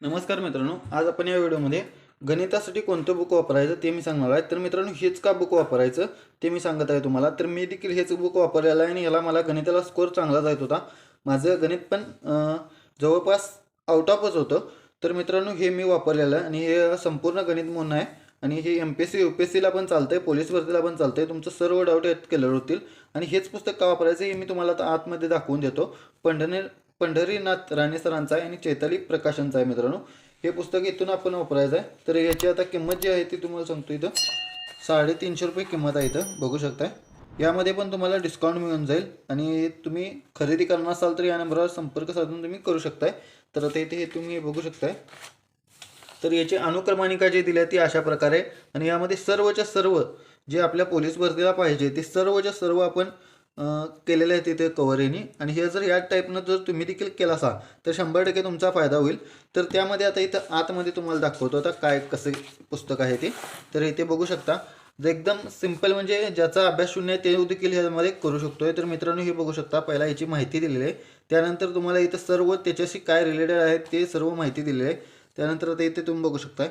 नमस्कार मित्रांनो, आज आपण या व्हिडिओमध्ये गणितासाठी कोणतं बुक वापरायचं ते मी सांगणार आहे। तर मित्रांनो, हेच का बुक वापरायचं ते मी सांगत आहे तुम्हाला। तर मी देखील हेच बुक वापरलेलं आहे आणि याला मला गणिताला स्कोर चांगला जात होता। माझं गणित पण जवळपास आउट ऑफच होतं। तर मित्रांनो, हे मी वापरलेलं आहे आणि हे संपूर्ण गणित म्हणून आहे आणि हे MPSC UPSCला पण चालतंय, पोलीस भरतीला पण चालतंय। तुमचं सर्व डाऊट यात क्लिअर होतील आणि हेच पुस्तक का वापरायचं हे मी तुम्हाला आता आतमध्ये दाखवून देतो। पंढरीनाथ राणे सरांचा आहे आणि चैताली प्रकाशनचा आहे मित्रांनो। हे पुस्तक इथून आपण वापरायचं आहे। तर याची आता किंमत जी आहे ती तुम्हाला सांगतो, इथं 350 रुपये किंमत आहे, इथं बघू शकताय। यामध्ये पण तुम्हाला डिस्काउंट मिळून जाईल आणि तुम्ही खरेदी करणार असाल तर या नंबरवर संपर्क साधून तुम्ही करू शकताय। तर आता इथे हे तुम्ही बघू शकताय। तर याची अनुक्रमानिका जी दिली आहे ती अशा प्रकारे आणि यामध्ये सर्वच्या सर्व जे आपल्या पोलीस भरतीला पाहिजे ते सर्वच्या सर्व आपण केलेले आहे तिथे कव्हरीने। आणि हे जर या टाईपनं जर तुम्ही देखील केला असाल तर 100% तुमचा फायदा होईल। तर त्यामध्ये आता इथं आतमध्ये तुम्हाला दाखवतो आता काय कसं पुस्तक आहे ते। तर इथे बघू शकता, जे एकदम सिंपल म्हणजे ज्याचा अभ्यास शून्य आहे ते देखील ह्यामध्ये करू शकतोय। तर मित्रांनो, हे बघू शकता, पहिला याची माहिती दिलेली आहे, त्यानंतर तुम्हाला इथं सर्व त्याच्याशी काय रिलेटेड आहे ते सर्व माहिती दिलेली आहे। त्यानंतर आता इथे तुम्ही बघू शकताय,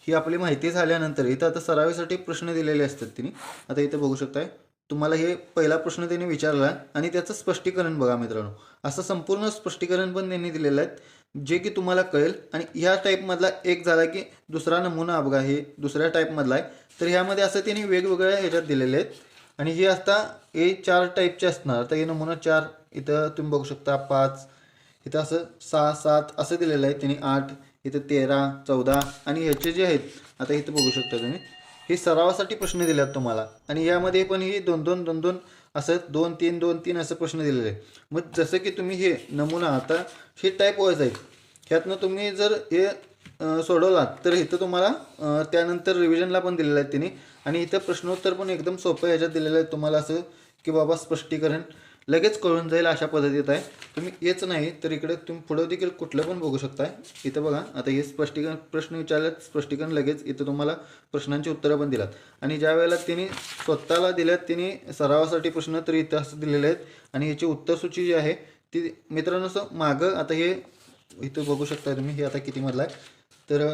ही आपली माहिती झाल्यानंतर इथं आता सरावीसाठी प्रश्न दिलेले असतात तिने। आता इथे बघू शकताय, तुम्हाला हे पहिला प्रश्न त्यांनी विचारला आणि त्याचं स्पष्टीकरण बघा मित्रांनो। असं संपूर्ण स्पष्टीकरण पण त्यांनी दिलेलं आहे जे की तुम्हाला कळेल। आणि ह्या टाईपमधला एक झाला की दुसरा नमुना बघा, हे दुसऱ्या टाईपमधला आहे। तर ह्यामध्ये असं त्यांनी वेगवेगळ्या ह्याच्यात दिलेले आहेत आणि हे आता हे 4 टाईपचे असणार। तर हे नमुना 4 इथं तुम्ही बघू शकता, 5 इथं असं 6 7 असं दिलेलं आहे त्यांनी, 8 इथं 13 14 आणि ह्याचे जे आहेत आता इथं बघू शकता तुम्ही, हे सरावासाठी प्रश्न दिलेत तुम्हाला। आणि यामध्ये पण ही 2-2 असं 2-3 असं प्रश्न दिलेले आहे। मग जसं की तुम्ही हे नमुना आता हे टाईप वाईज आहेत, ह्यातनं तुम्ही जर हे सोडवलात तर इथं तुम्हाला त्यानंतर रिव्हिजनला पण दिलेलं आहे त्यांनी। आणि इथं प्रश्नोत्तर पण एकदम सोपं ह्याच्यात दिलेलं आहे तुम्हाला, असं की बाबा स्पष्टीकरण लगेच कळून जाईल अशा पद्धतीत आहे। तुम्ही हेच नाही तर इकडे तुम्ही पुढं देखील कुठलं पण बघू शकताय। इथं बघा, आता हे स्पष्टीकरण प्रश्न विचारलेत, स्पष्टीकरण लगेच इथं तुम्हाला प्रश्नांची उत्तरं पण दिलात। आणि ज्या वेळेला त्यांनी स्वतःला दिल्यात त्यांनी सरावासाठी प्रश्न तर इथं असं दिलेले आहेत आणि याची उत्तरसूची जी आहे ती मित्रांनो असं मागं आता हे इथं बघू शकता तुम्ही, हे आता किती मधला आहे तर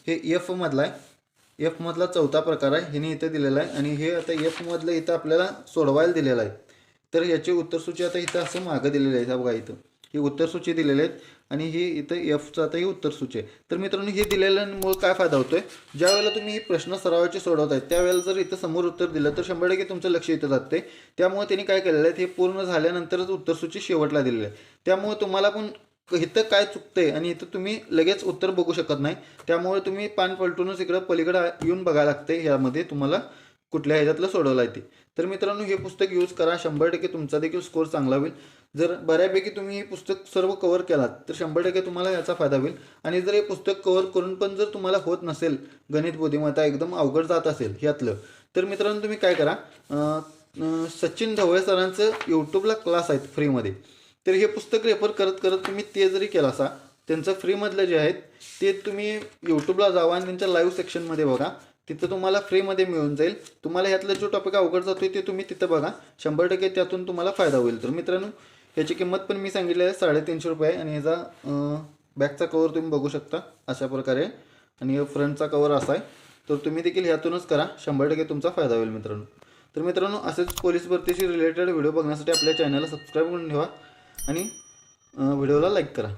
हे F मधला आहे। F मधला 4था प्रकार आहे, ह्याने इथं दिलेला आहे। आणि हे आता F मधलं इथं आपल्याला सोडवायला दिलेलं आहे। तर याची उत्तरसूची आता इथं असं मागं दिलेलं आहे बघा, इथं ही उत्तरसूची दिलेली आहेत आणि ही इथं Fचं आता ही उत्तरसूची आहे। तर मित्रांनो, हे दिलेल्यामुळे काय फायदा होतोय, ज्या वेळेला तुम्ही ही प्रश्न सरावाचे सोडवताय त्यावेळेला जर इथं समोर उत्तर दिलं तर 100% तुमचं लक्ष इथं जाते। त्यामुळे त्यांनी काय केलेलं आहे, हे पूर्ण झाल्यानंतरच उत्तरसूची शेवटला दिलेली आहे। त्यामुळे तुम्हाला पण इथं काय चुकतंय आणि इथं तुम्ही लगेच उत्तर बघू शकत नाही, त्यामुळे तुम्ही पान पलटूनच इकडं पलीकडे येऊन बघायला लागते यामध्ये तुम्हाला कुठल्या ह्याच्यातलं सोडवलं आहे ते। तर मित्रांनो, हे पुस्तक यूज करा, 100% तुमचा देखील स्कोर चांगला होईल। जर बऱ्यापैकी तुम्ही हे पुस्तक सर्व कव्हर केलात तर 100% तुम्हाला याचा फायदा होईल। आणि जर हे पुस्तक कव्हर करून पण जर तुम्हाला होत नसेल, गणित बुद्धिमत्ता एकदम अवघड जात असेल ह्यातलं, तर मित्रांनो तुम्ही काय करा, सचिन ढवळे सरांचं यूट्यूबला क्लास आहेत फ्रीमध्ये, तर हे पुस्तक रेफर करत करत तुम्ही ते जरी केला असा, त्यांचं फ्रीमधलं जे आहेत ते तुम्ही यूट्यूबला जावा आणि त्यांच्या लाईव्ह सेक्शनमध्ये बघा, तिथं तुम्हाला फ्रीमध्ये मिळून जाईल। तुम्हाला ह्यातलं जो टॉपिक अवघड जातोय ते तुम्ही तिथं बघा, 100% त्यातून तुम्हाला फायदा होईल। तर मित्रांनो, याची किंमत पण मी सांगितली आहे 350 रुपये आहे। आणि ह्याचा बॅकचा कवर तुम्ही बघू शकता अशा प्रकारे आणि फ्रंटचा कवर असा आहे। तर तुम्ही देखील ह्यातूनच करा, 100% तुमचा फायदा होईल मित्रांनो। तर मित्रांनो, असेच पोलीस भरतीशी रिलेटेड व्हिडिओ बघण्यासाठी आपल्या चॅनलला सबस्क्राईब करून ठेवा आणि व्हिडिओला लाईक करा।